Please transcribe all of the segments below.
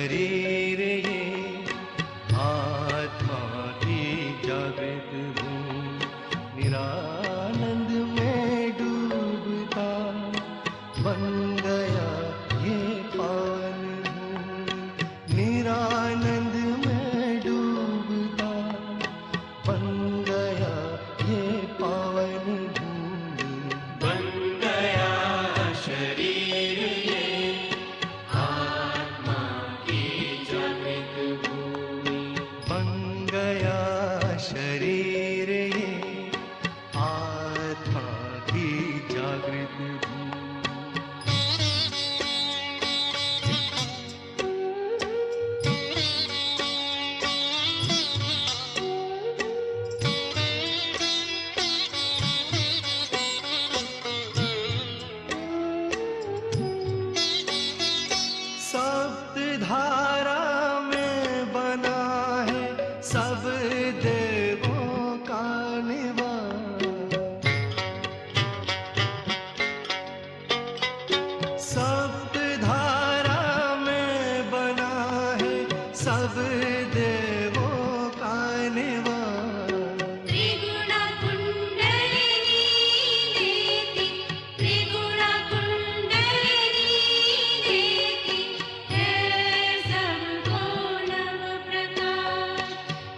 शरीर ये आत्मा की जागृत भूमि, निरानंद में डूबता बन गया ये पावन भूमि, निरानंद में डूबता बन गया ये पावन भूमि, बन गया शरीर ये आत्मा की जागृत भूमि, बन गया शरीर ये आत्मा की जागृत भूमि। सप्त धारा में बना है सब देवों का निवास, सप्त धारा में बना है सब देवों का निवास, त्रिगुण कुंडलिनी देती, त्रिगुण कुंडलिनी देती है सबको नव प्रकाश,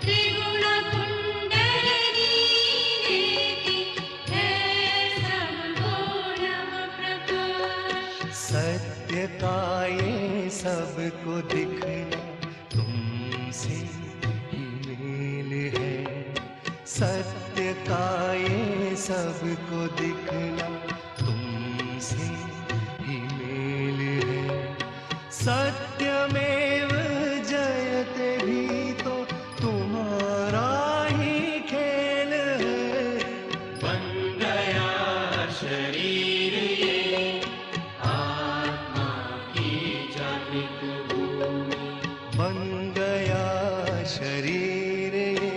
त्रिगुण कुंडलिनी देती है सबको नव प्रकाश। सत्य का ये सबको दिखना तुमसे ही मेल है, सत्य का ये सबको दिखना तुमसे ही मेल है, सत्यमेव जयते भी तो तुम्हारा ही खेल है, बन गया शरीर ये आत्मा की जागृत भूमि, बन गया शरीर ये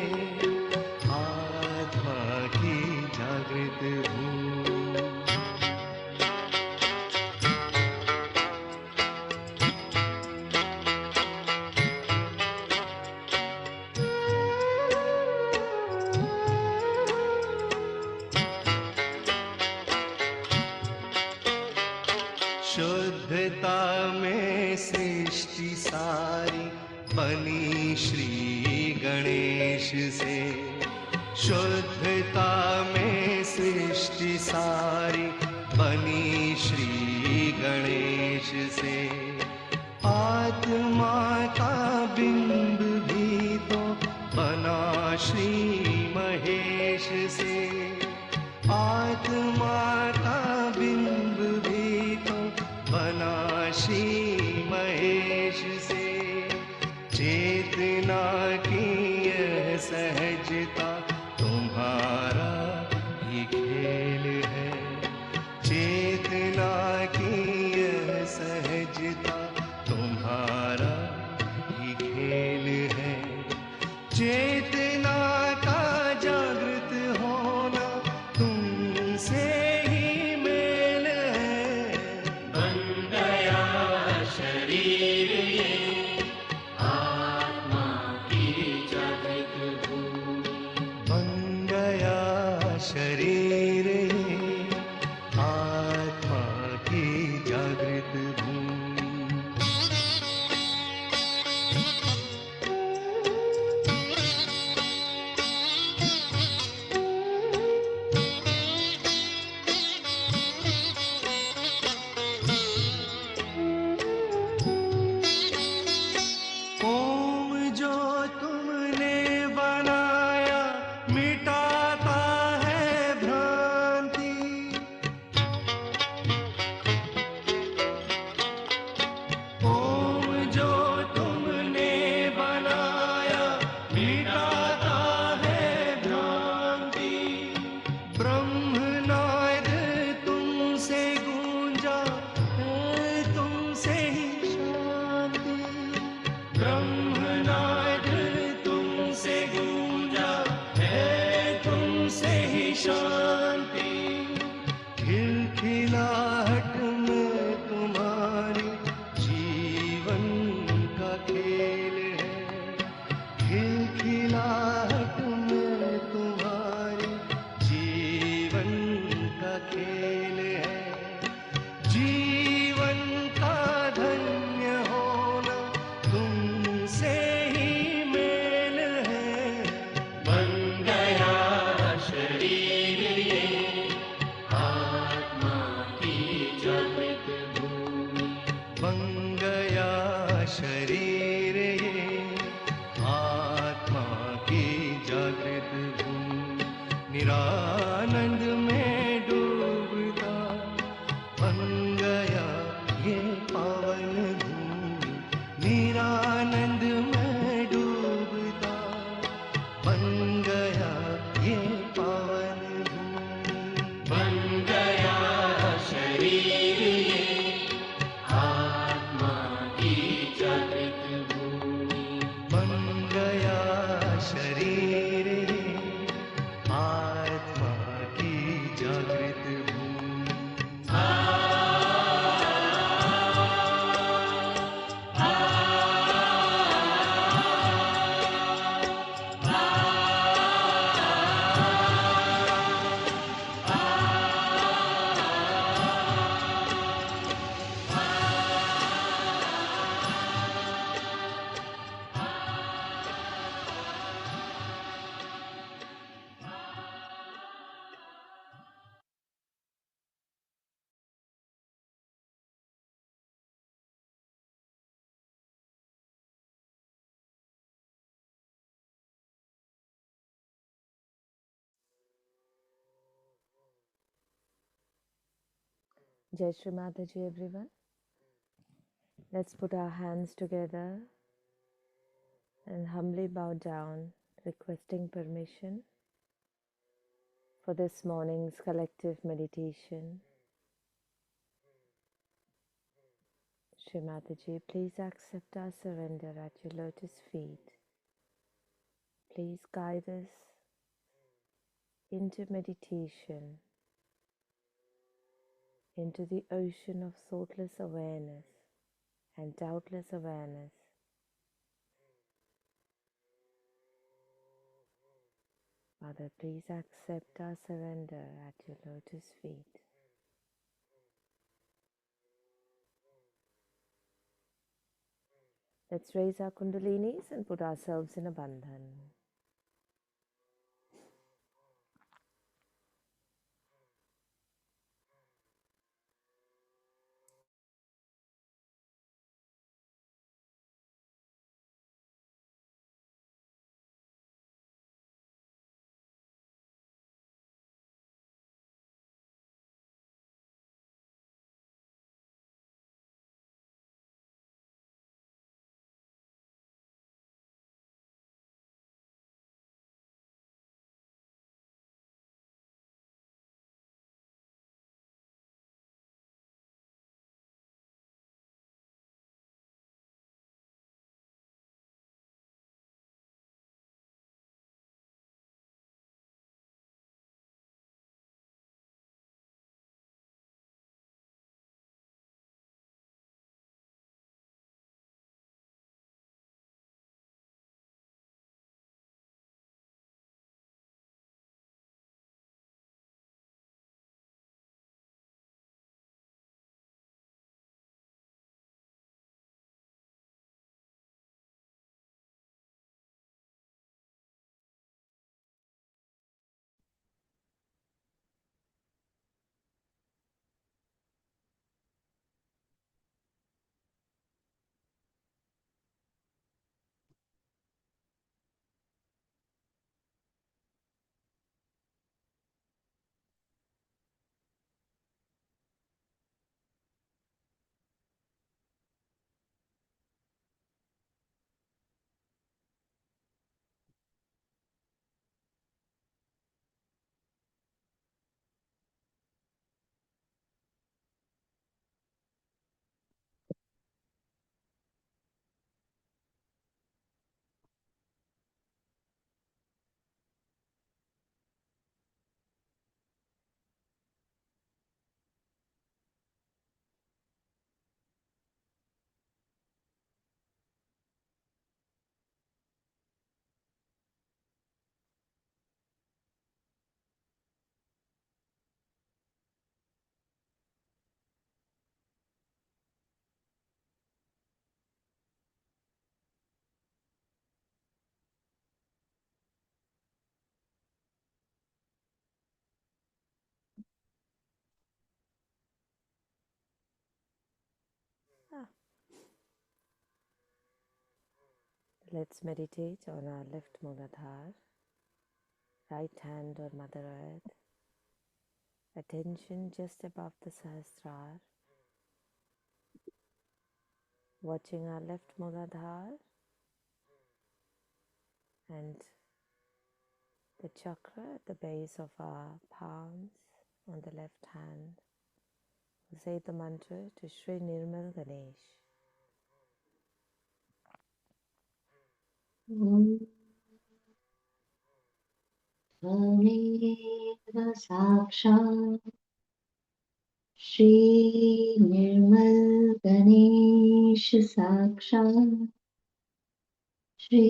आत्मा की जागृत भूमि। शुद्धता में सृष्टि सारी बनी श्री गणेश से, शुद्धता में सृष्टि सारी बनी श्री गणेश से, आत्मा का बिंब भी तो बना श्री महेश से, आत्मा का बिंब भी तो बना श्री महेश से, चेतना की यह सहजता तुम्हारा ही खेल है, चेतना की यह सहजता तुम्हारा ही खेल है, चेतना का जागृत होना तुमसे ही मेल है, बन गया शरीर ये आत्मा की जागृत भूमि, बन गया शरीर ये आत्मा की जागृत भूमि। ओम जो तुमने बनाया मिटाता है भ्रांति, ओम जो तुमने बनाया मिटाता है भ्रांति, ब्रह्मनाद तुमसे गूंजा है तुमसे ही शांति, ब्रह्मनाद तुमसे गूंजा है तुमसे ही शांति, खिलखिलाहट में तुम्हारी जीवन का Jai Shri Mataji, everyone. Let's put our hands together and humbly bow down, requesting permission for this morning's collective meditation. Shri Mataji, please accept our surrender at your lotus feet. Please guide us into meditation, into the ocean of thoughtless awareness and doubtless awareness. Father, please accept our surrender at your lotus feet. Let's raise our kundalinis and put ourselves in a bandhan. Let's meditate on our left Muladhara, right hand on Mother Earth, attention just above the Sahasrara, watching our left Muladhara and the chakra at the base of our palms on the left hand. We'll say the mantra to Shri Nirmal Ganesh. त्वमेव साक्षात् श्रीनिर्मलगणेश साक्षात् श्री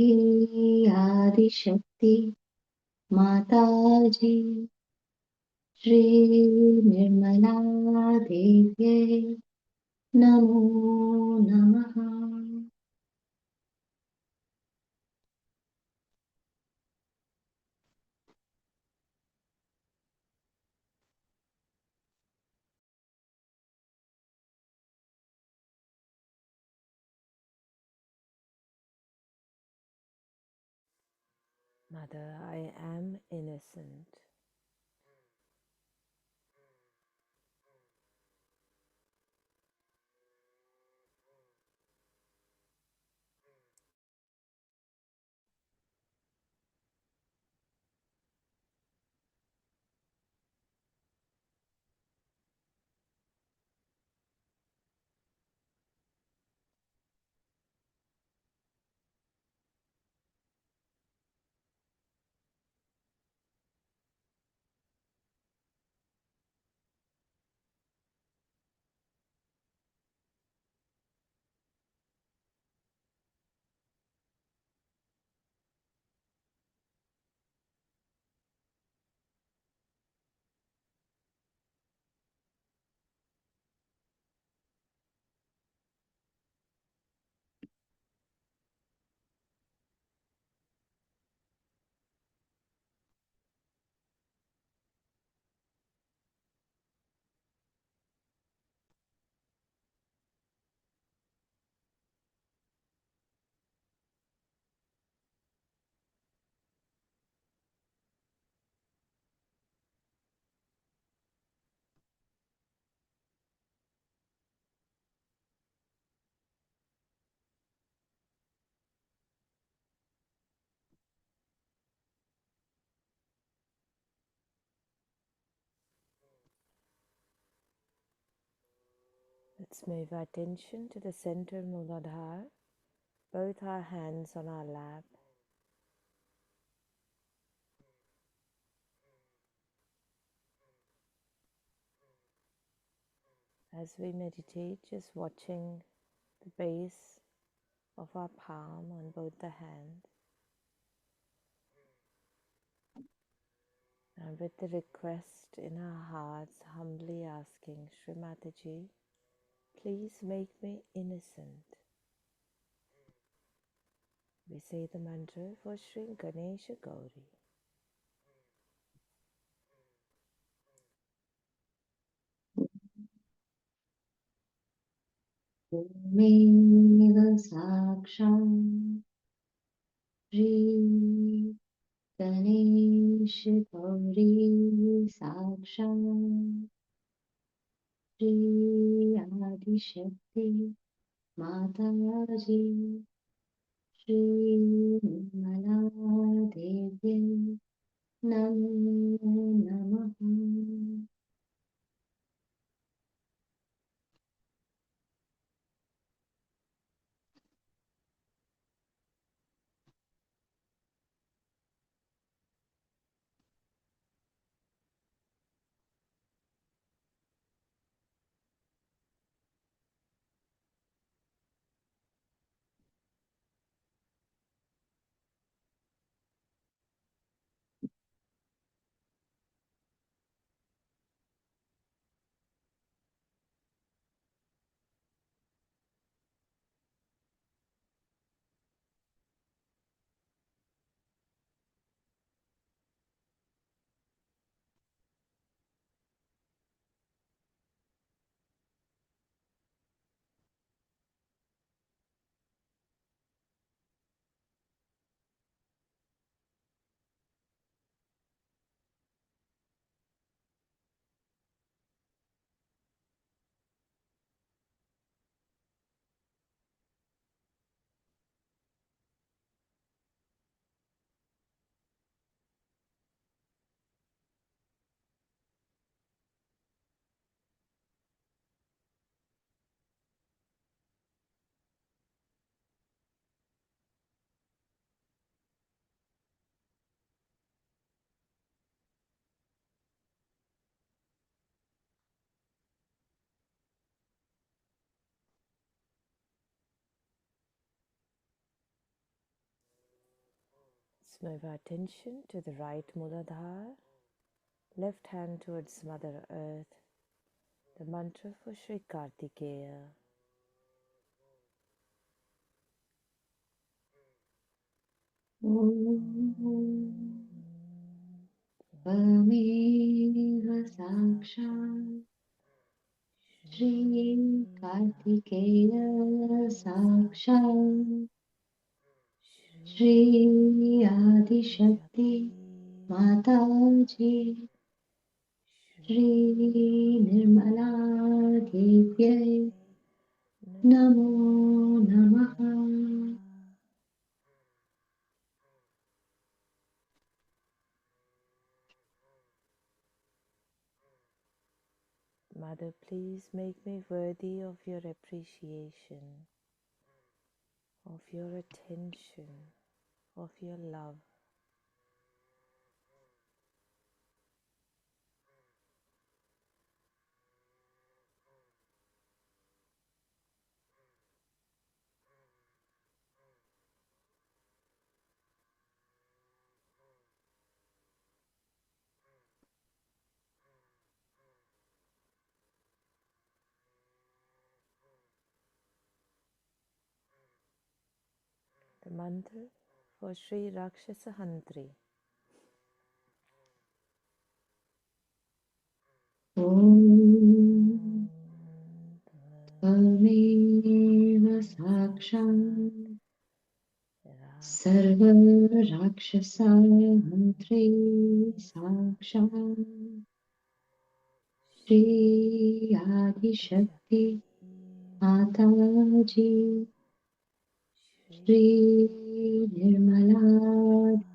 आदिशक्ति माताजी श्रीनिर्मला देव्यै नमो नमः। Mother, I am innocent. Let's move our attention to the center Muladhara, both our hands on our lap. As we meditate, just watching the base of our palm on both the hands. And with the request in our hearts, humbly asking Shri Mataji, please make me innocent. We say the mantra for Shri Ganesha Gauri. Meva Saksham Shri Ganesha Gauri Saksham Shri Adi Shakti Mataji Shri Nirmala Devi Namo Namaha. Let's move our attention to the right Muladhara, left hand towards Mother Earth. The mantra for Shri Kartikeya. Om Tvameva Sakshat Shri Kartikeya Sakshat Shri Adi Shakti Mataji Shri Nirmala Devi Namo Namaha. Mother, please make me worthy of your appreciation, of your attention, of your love. The mantra for Sri Rakshasa Hantri. Om Tvameva Sakshat Sarva Rakshasa Mantri Sakshat Shri Adi Shakti Mataji Shri Nirmala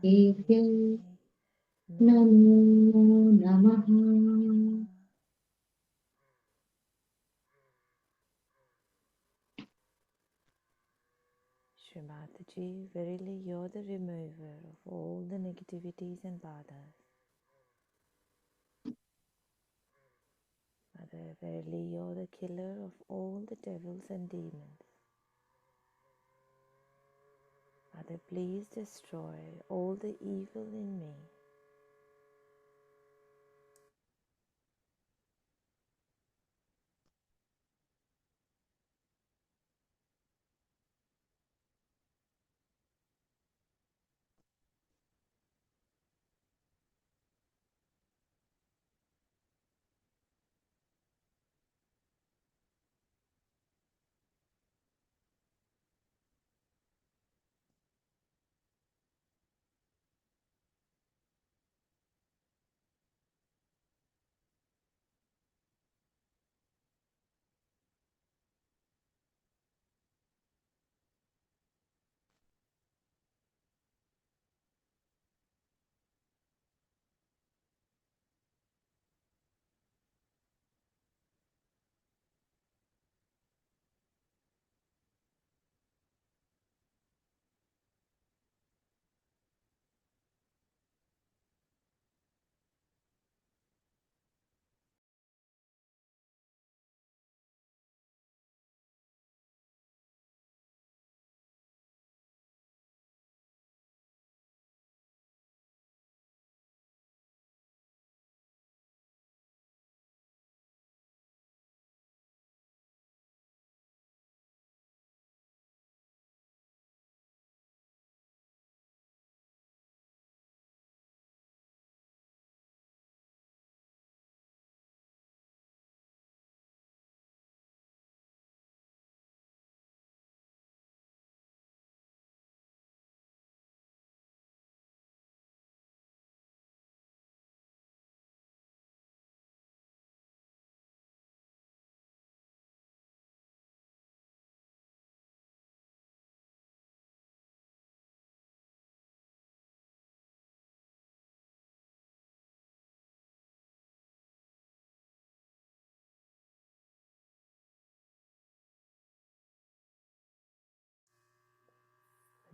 Devi Namo Namaha. Mataji, verily you're the remover of all the negativities and badas. Mother, verily you're the killer of all the devils and demons. Mother, please destroy all the evil in me.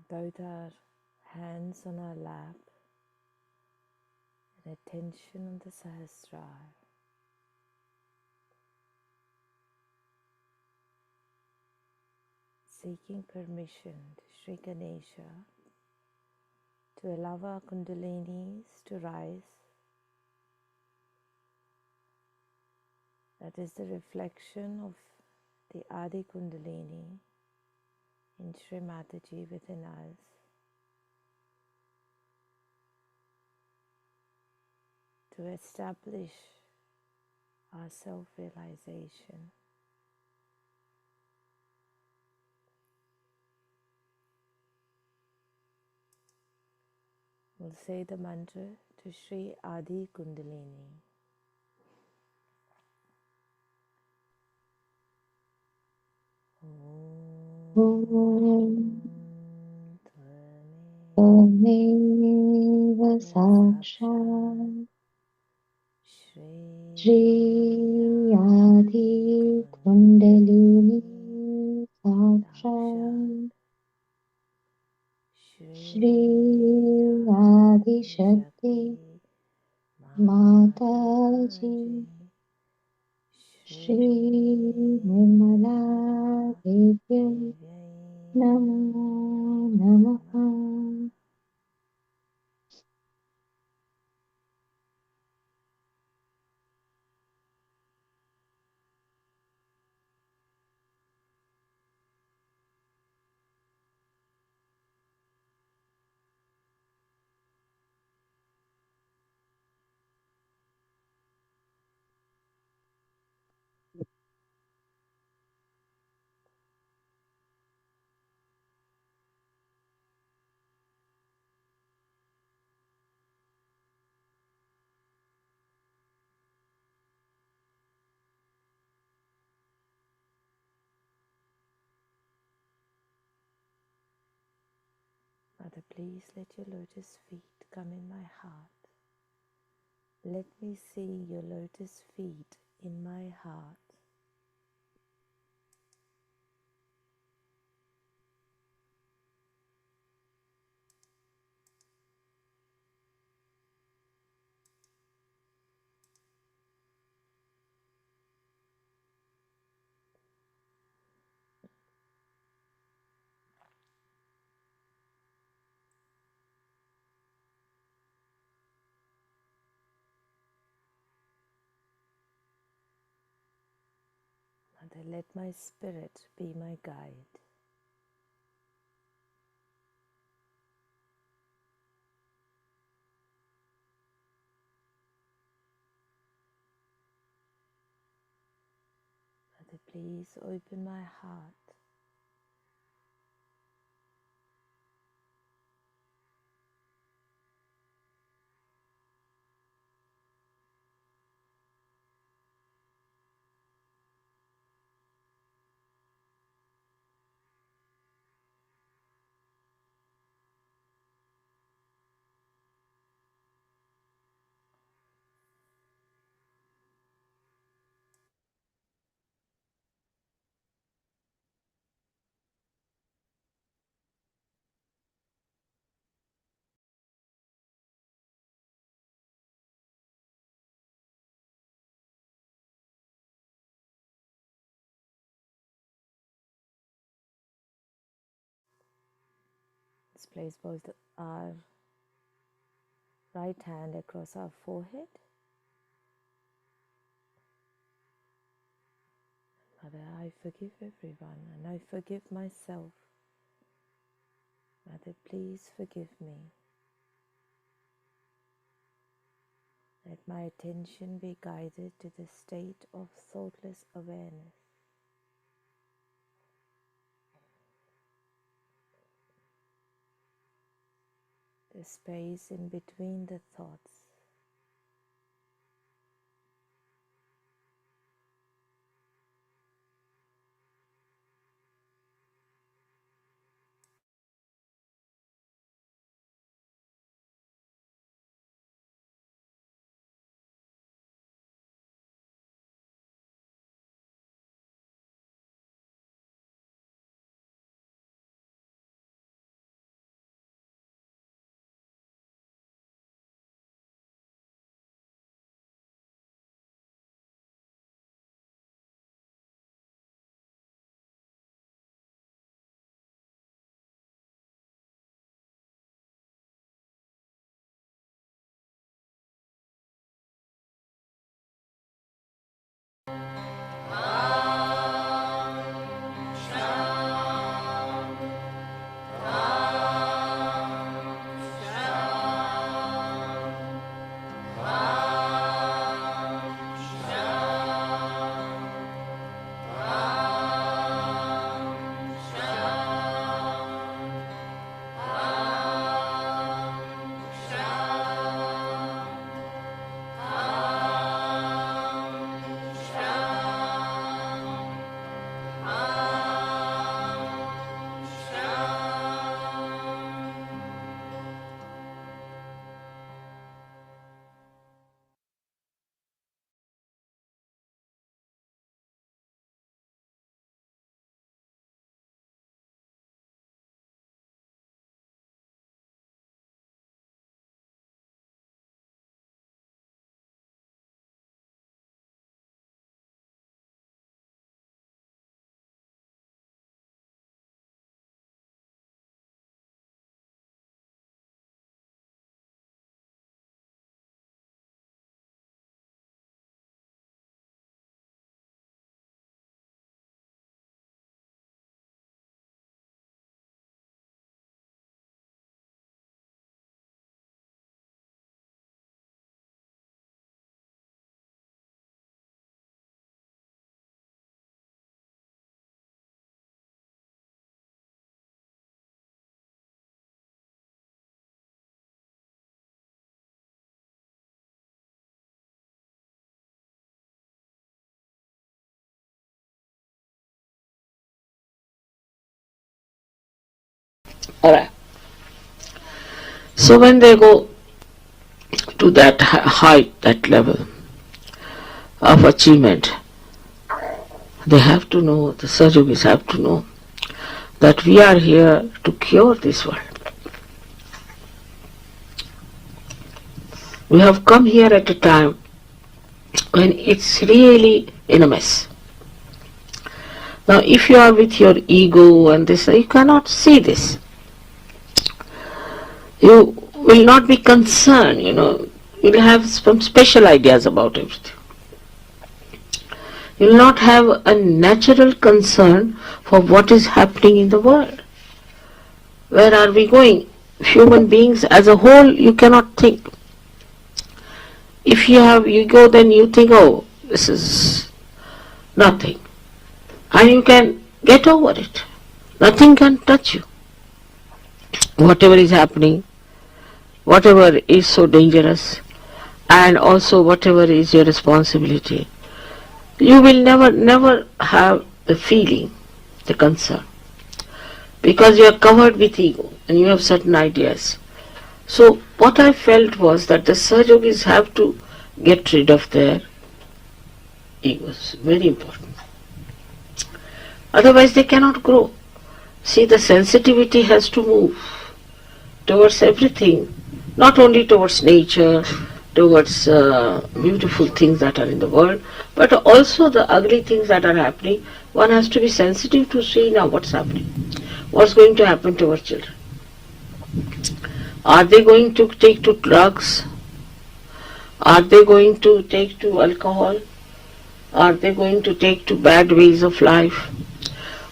Both our hands on our lap and attention on the Sahasrara. Seeking permission to Sri Ganesha to allow our Kundalinis to rise. That is the reflection of the Adi Kundalini in Shri Mataji within us. To establish our self-realization. We'll say the mantra to Shri Adi Kundalini. Om Tvameva Sakshat Shri Adi Kundalini Sakshat Shri Adi Shakti Mataji Shri Nirmala Devi Namo Namaha. Mother, please let your lotus feet come in my heart. Let me see your lotus feet in my heart. I let my spirit be my guide. Father, please open my heart Let's place both our right hand across our forehead. Mother, I forgive everyone and I forgive myself. Mother, please forgive me. Let my attention be guided to the state of thoughtless awareness. The space in between the thoughts. Alright. So when they go to that height, that level of achievement, they have to know, the Sahaja have to know that we are here to cure this world. We have come here at a time when it's really in a mess. Now if you are with your ego and this, you cannot see this. You will not be concerned, you will have some special ideas about everything. You will not have a natural concern for what is happening in the world. Where are we going? Human beings as a whole, you cannot think. If you have ego, then you think, oh, this is nothing. And you can get over it. Nothing can touch you. Whatever is happening, whatever is so dangerous, and also whatever is your responsibility, you will never have the feeling, the concern. Because you are covered with ego and you have certain ideas. So what I felt was that the Sahaja Yogis have to get rid of their egos. Very important. Otherwise they cannot grow. See, the sensitivity has to move towards everything, not only towards nature, towards beautiful things that are in the world, but also the ugly things that are happening. One has to be sensitive to see now what's happening. What's going to happen to our children? Are they going to take to drugs? Are they going to take to alcohol? Are they going to take to bad ways of life?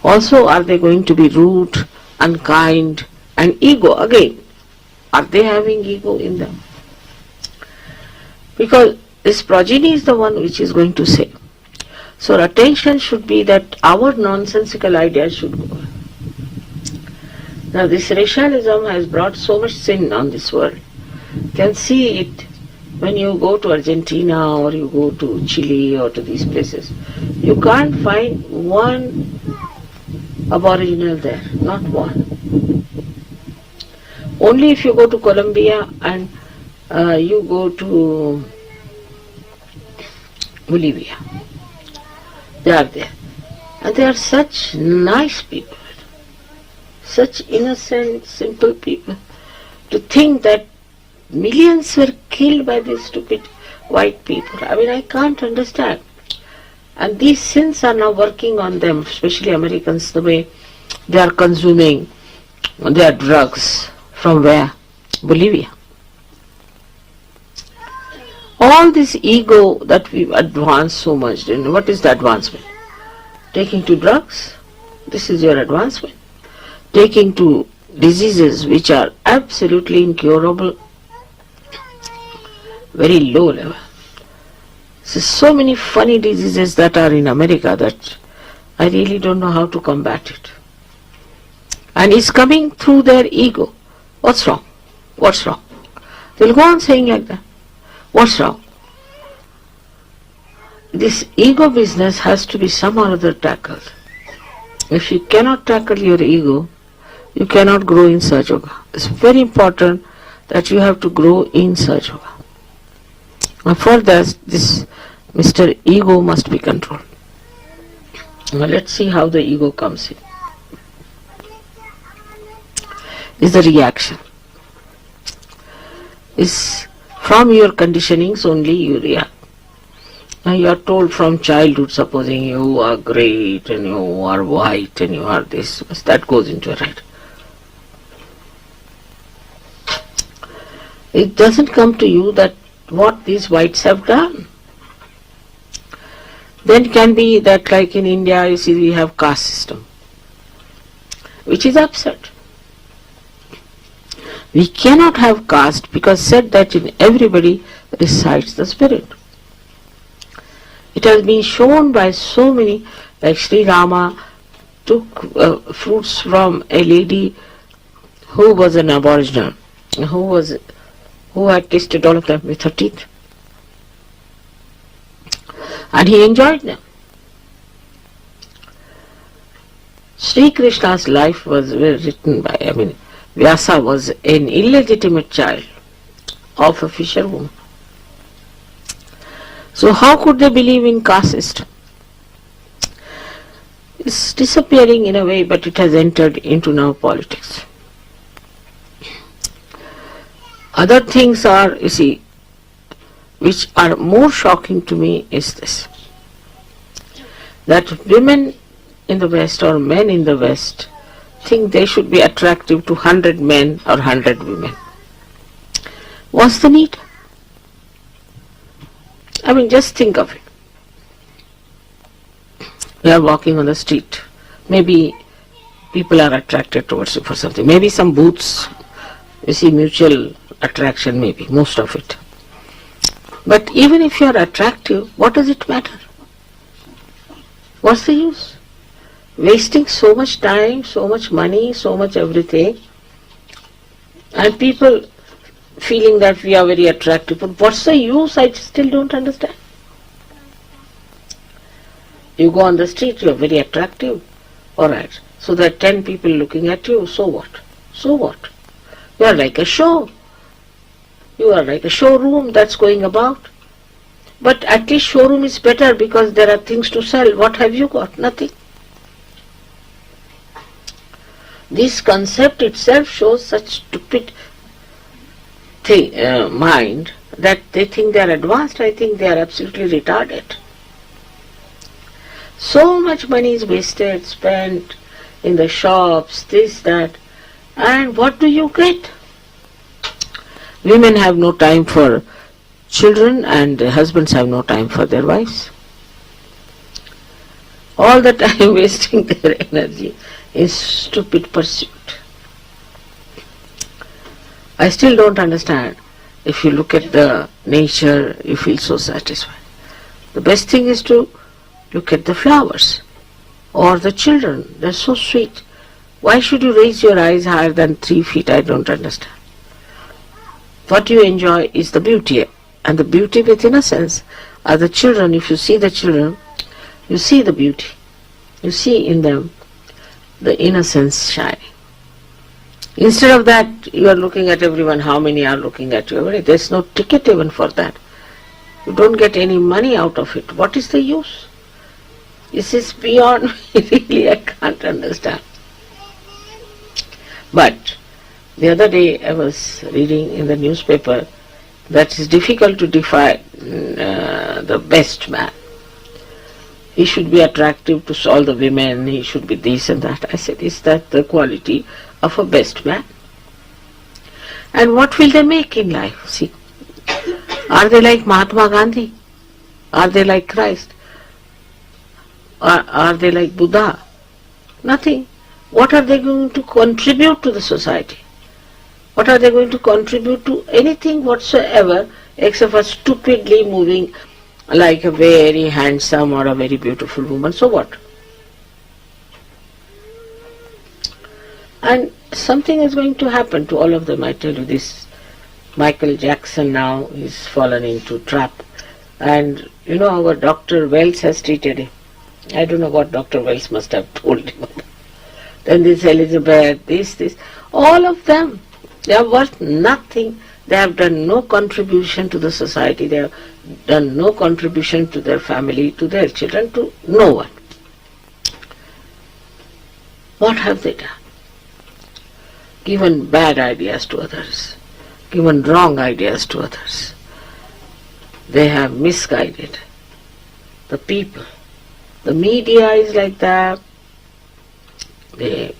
Also, are they going to be rude, unkind, and ego again? Are they having ego in them? Because this progeny is the one which is going to say. So attention should be that our nonsensical ideas should go. Now this racialism has brought so much sin on this world. You can see it when you go to Argentina or you go to Chile or to these places. You can't find one aboriginal there, not one. Only if you go to Colombia and you go to Bolivia, they are there. And they are such nice people, such innocent, simple people. To think that millions were killed by these stupid white people, I mean, I can't understand. And these sins are now working on them, especially Americans, the way they are consuming their drugs. From where? Bolivia. All this ego that we've advanced so much, what is the advancement? Taking to drugs? This is your advancement. Taking to diseases which are absolutely incurable, very low level. So many funny diseases that are in America that I really don't know how to combat it. And it's coming through their ego. What's wrong? What's wrong? They'll go on saying like that. What's wrong? This ego business has to be somehow or other tackled. If you cannot tackle your ego, you cannot grow in Sahaja Yoga. It's very important that you have to grow in Sahaja Yoga. And for that, this Mr. Ego must be controlled. Now let's see how the ego comes in. Is the reaction. Is from your conditionings only you react. Now you are told from childhood, supposing you are great and you are white and you are this, that goes into your head. It doesn't come to you that what these whites have done. Then it can be that like in India, you see we have caste system, which is absurd. We cannot have caste because said that in everybody resides the spirit. It has been shown by so many, like Sri Rama took fruits from a lady who was an aboriginal, who had tasted all of them with her teeth. And he enjoyed them. Sri Krishna's life was written by, Vyasa was an illegitimate child of a fisherwoman. So how could they believe in caste system? It's disappearing in a way, but it has entered into now politics. Other things are, you see, which are more shocking to me is this, that women in the West or men in the West think they should be attractive to 100 men or 100 women. What's the need? Just think of it. You are walking on the street. Maybe people are attracted towards you for something. Maybe some booths, you see mutual attraction, maybe, most of it. But even if you are attractive, what does it matter? What's the use? Wasting so much time, so much money, so much everything, and people feeling that we are very attractive. But what's the use? I still don't understand. You go on the street, you are very attractive. Alright, so there are 10 people looking at you, so what? So what? You are like a show. You are like a showroom that's going about. But at least showroom is better because there are things to sell. What have you got? Nothing. This concept itself shows such stupid mind that they think they are advanced. I think they are absolutely retarded. So much money is wasted, spent in the shops, this, that, and what do you get? Women have no time for children and husbands have no time for their wives. All the time wasting their energy in stupid pursuit. I still don't understand. If you look at the nature, you feel so satisfied. The best thing is to look at the flowers or the children. They're so sweet. Why should you raise your eyes higher than 3 feet? I don't understand. What you enjoy is the beauty, and the beauty with innocence are the children. If you see the children, you see the beauty. You see in them the innocence shining. Instead of that, you are looking at everyone. How many are looking at you? There's no ticket even for that. You don't get any money out of it. What is the use? This is beyond me. Really, I can't understand. But the other day I was reading in the newspaper that it's difficult to define the best man. He should be attractive to all the women, he should be this and that. I said, is that the quality of a best man? And what will they make in life? See, are they like Mahatma Gandhi? Are they like Christ? Are they like Buddha? Nothing. What are they going to contribute to the society? What are they going to contribute to anything whatsoever except for stupidly moving like a very handsome or a very beautiful woman? So what? And something is going to happen to all of them. I tell you, this Michael Jackson now is fallen into trap. And you know, our Dr. Wells has treated him. I don't know what Dr. Wells must have told him. Then this Elizabeth, this, all of them, they are worth nothing. They have done no contribution to the society. They have done no contribution to their family, to their children, to no one. What have they done? Given bad ideas to others, given wrong ideas to others. They have misguided the people. The media is like that. The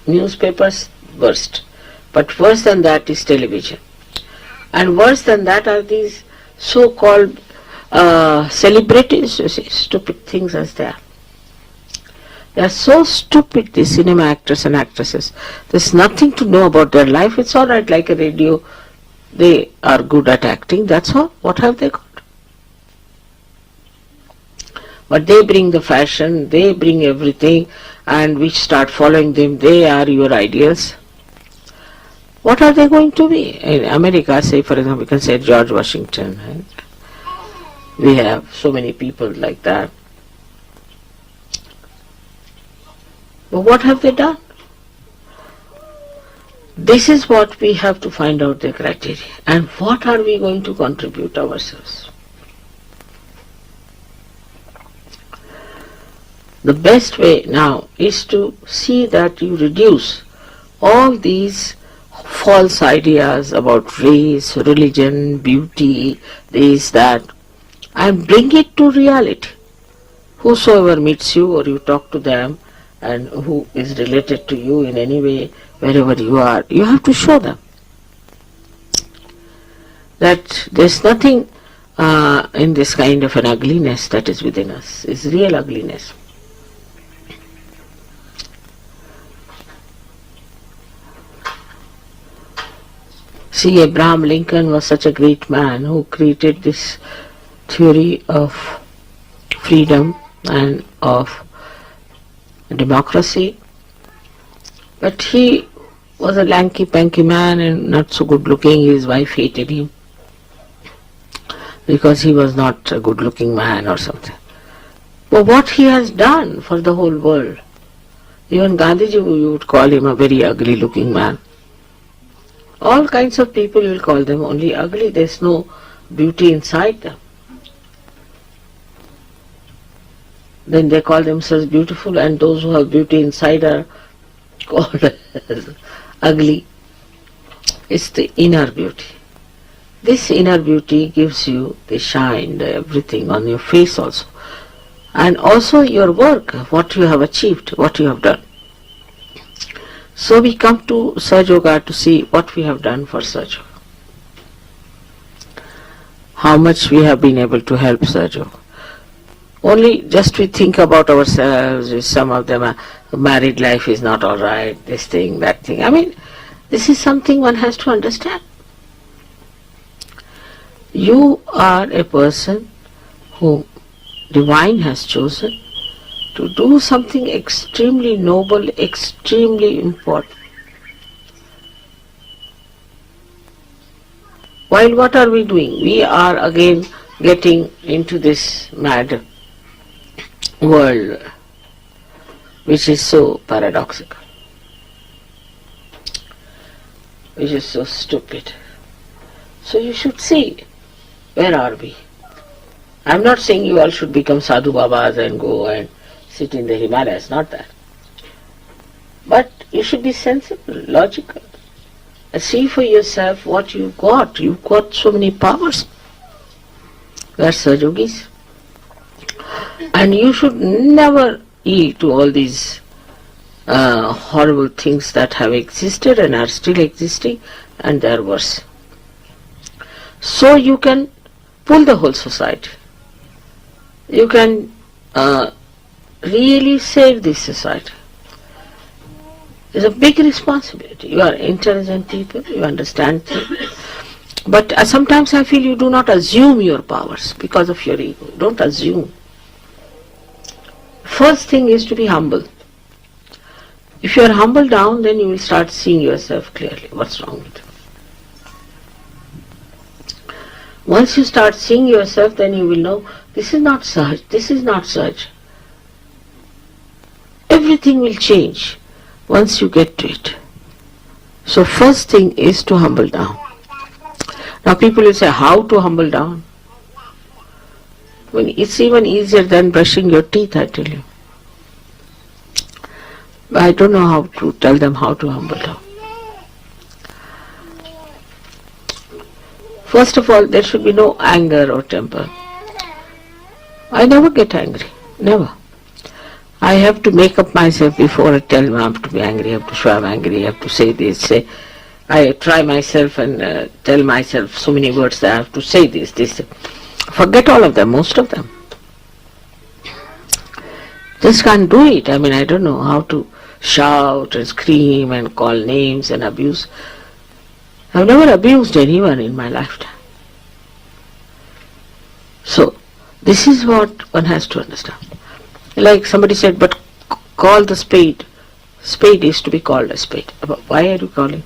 newspapers worst. But worse than that is television. And worse than that are these so-called celebrities, you see, stupid things as they are. They are so stupid, these cinema actors and actresses. There's nothing to know about their life. It's all right, like a radio. They are good at acting, that's all. What have they got? But they bring the fashion, they bring everything, and we start following them. They are your ideals. What are they going to be? In America, say for example, we can say George Washington. Right? We have so many people like that. But what have they done? This is what we have to find out, the criteria. And what are we going to contribute ourselves? The best way now is to see that you reduce all these false ideas about race, religion, beauty, this, that, and bring it to reality. Whosoever meets you or you talk to them and who is related to you in any way, wherever you are, you have to show them that there's nothing in this kind of an ugliness that is within us, is real ugliness. See, Abraham Lincoln was such a great man who created this theory of freedom and of democracy, but he was a lanky-panky man and not so good looking. His wife hated him because he was not a good looking man or something. But what he has done for the whole world, even Gandhiji, you would call him a very ugly looking man. All kinds of people will call them only ugly. There's no beauty inside them. Then they call themselves beautiful, and those who have beauty inside are called as ugly. It's the inner beauty. This inner beauty gives you the shine, the everything on your face also. And also your work, what you have achieved, what you have done. So we come to Sahaja Yoga to see what we have done for Sahaja Yoga. How much we have been able to help Sahaja Yoga. Only just we think about ourselves, some of them married life is not alright, this thing, that thing. I mean, this is something one has to understand. You are a person who Divine has chosen to do something extremely noble, extremely important. While what are we doing? We are again getting into this mad world which is so paradoxical, which is so stupid. So you should see, where are we? I'm not saying you all should become sadhu babas and go and sit in the Himalayas, not that. But you should be sensible, logical. See for yourself what you've got. You've got so many powers. You are Sahaja Yogis. And you should never yield to all these horrible things that have existed and are still existing, and they are worse. So you can pull the whole society. You can really save this society. It's a big responsibility. You are intelligent people, you understand things. But sometimes I feel you do not assume your powers because of your ego. Don't assume. First thing is to be humble. If you are humble down, then you will start seeing yourself clearly. What's wrong with you? Once you start seeing yourself, then you will know, this is not Sahaj, this is not Sahaj. Everything will change once you get to it. So first thing is to humble down. Now people will say, how to humble down? Well, it's even easier than brushing your teeth, I tell you. But I don't know how to tell them how to humble down. First of all, there should be no anger or temper. I never get angry, never. I have to make up myself before I tell them I have to be angry, I have to show I'm angry, I have to say this, say. I try myself and tell myself so many words that I have to say this. Forget all of them, most of them. Just can't do it. I mean, I don't know how to shout and scream and call names and abuse. I've never abused anyone in my lifetime. So, this is what one has to understand. Like somebody said, but call the spade. Spade is to be called a spade. Why are you calling?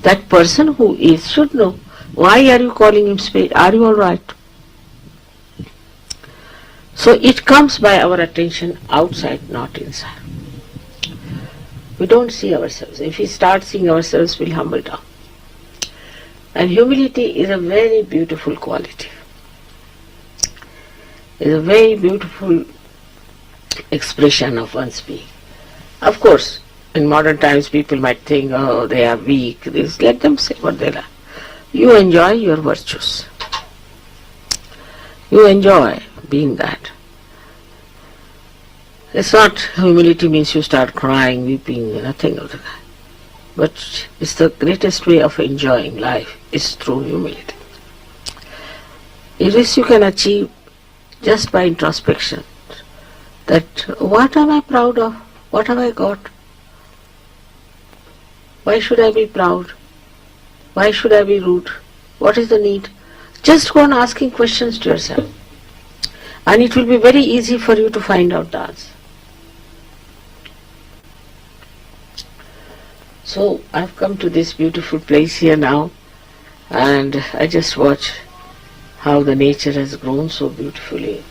That person who is should know. Why are you calling him spade? Are you alright? So it comes by our attention outside, not inside. We don't see ourselves. If we start seeing ourselves, we'll humble down. And humility is a very beautiful quality. It's a very beautiful expression of one's being. Of course, in modern times people might think, oh, they are weak. Let them say what they like. You enjoy your virtues. You enjoy being that. It's not humility means you start crying, weeping, nothing of the kind. But it's the greatest way of enjoying life is through humility. This you can achieve just by introspection. That what am I proud of? What have I got? Why should I be proud? Why should I be rude? What is the need? Just go on asking questions to yourself. And it will be very easy for you to find out the answer. So I've come to this beautiful place here now, and I just watch how the nature has grown so beautifully.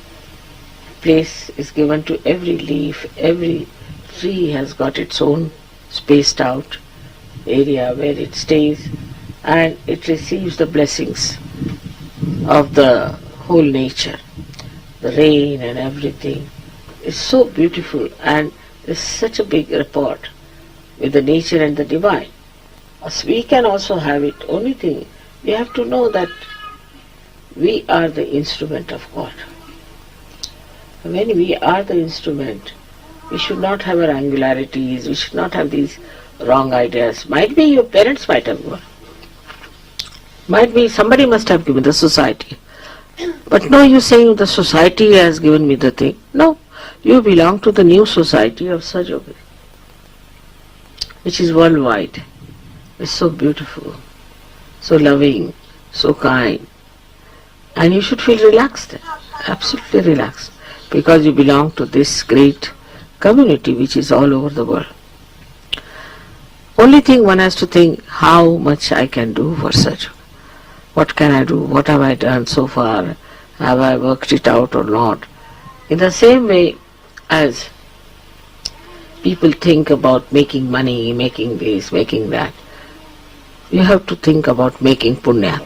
Place is given to every leaf, every tree has got its own spaced out area where it stays, and it receives the blessings of the whole nature. The rain and everything is so beautiful, and there's such a big rapport with the nature and the divine. As we can also have it. Only thing, we have to know that we are the instrument of God. When we are the instrument, we should not have our angularities, we should not have these wrong ideas. Might be your parents might have given. Might be somebody must have given, the society. But no, you saying the society has given me the thing. No, you belong to the new society of Sahaja Yoga, which is worldwide. It's so beautiful, so loving, so kind. And you should feel relaxed there, absolutely relaxed, because you belong to this great community which is all over the world. Only thing one has to think, how much I can do for Sahaja Yoga. What can I do? What have I done so far? Have I worked it out or not? In the same way as people think about making money, making this, making that, you have to think about making punya,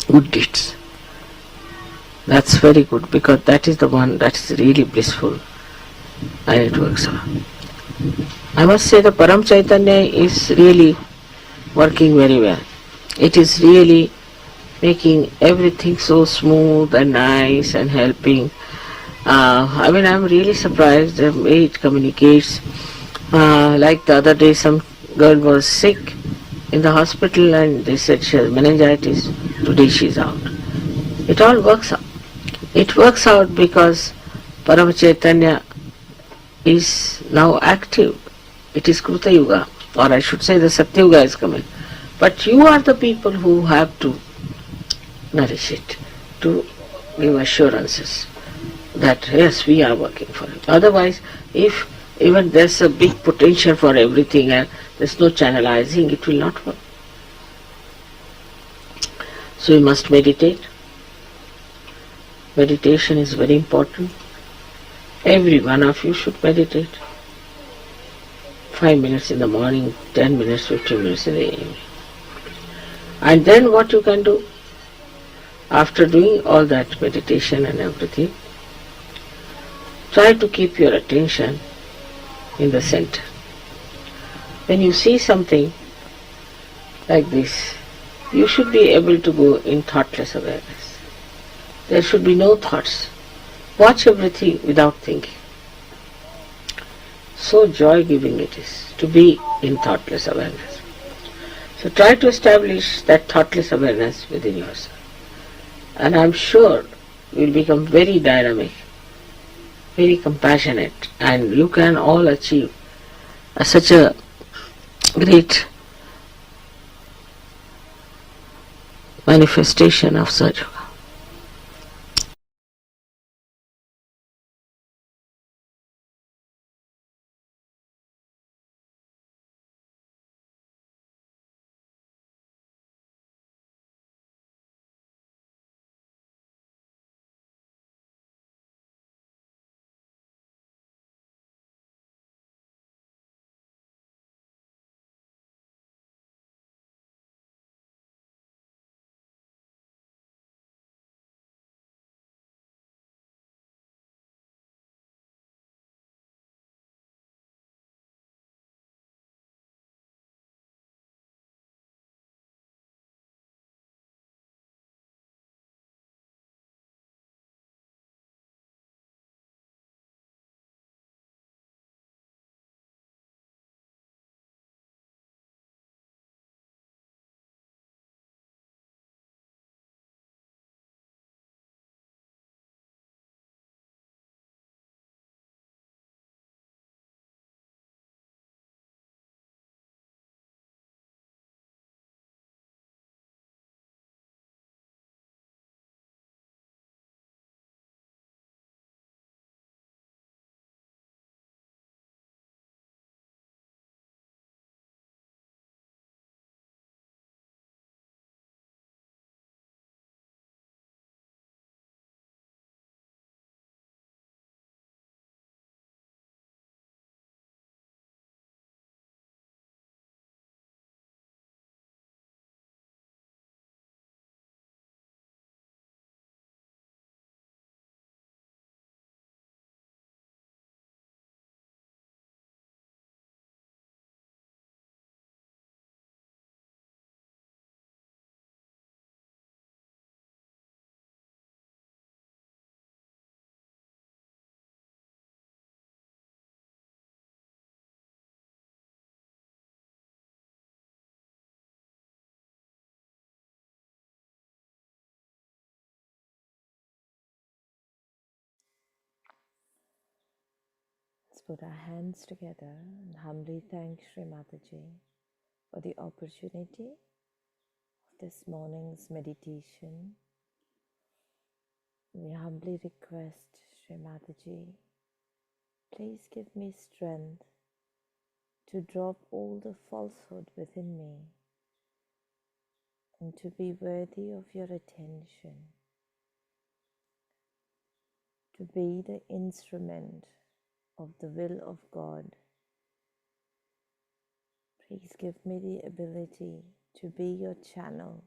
good deeds. That's very good, because that is the one that is really blissful and it works out. I must say the Param Chaitanya is really working very well. It is really making everything so smooth and nice and helping. I'm really surprised the way it communicates. Like the other day, some girl was sick in the hospital and they said she has meningitis. Today she is out. It all works out. It works out because Param Chaitanya is now active. It is Kruta Yuga, or I should say the Satya Yuga is coming. But you are the people who have to nourish it, to give assurances that yes, we are working for it. Otherwise, if even there's a big potential for everything and there's no channelizing, it will not work. So you must meditate. Meditation is very important. Every one of you should meditate. 5 minutes in the morning, 10 minutes, 15 minutes in the evening. And then what you can do, after doing all that meditation and everything, try to keep your attention in the center. When you see something like this, you should be able to go in thoughtless awareness. There should be no thoughts. Watch everything without thinking. So joy-giving it is to be in thoughtless awareness. So try to establish that thoughtless awareness within yourself. And I'm sure you will become very dynamic, very compassionate, and you can all achieve such a great manifestation of Sahaja Yoga. put our hands together and humbly thank Shri Mataji for the opportunity of this morning's meditation. We humbly request Shri Mataji, please give me strength to drop all the falsehood within me and to be worthy of your attention, to be the instrument of the will of God. Please give me the ability to be your channel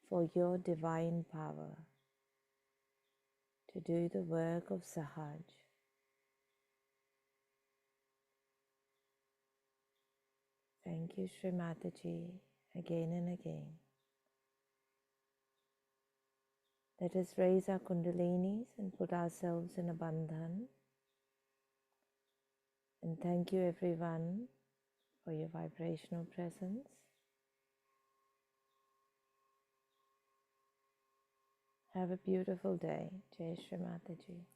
for your divine power, to do the work of Sahaj. Thank you, Shri Mataji, again and again. Let us raise our Kundalinis and put ourselves in a bandhan. And thank you everyone for your vibrational presence. Have a beautiful day. Jai Shri Mataji.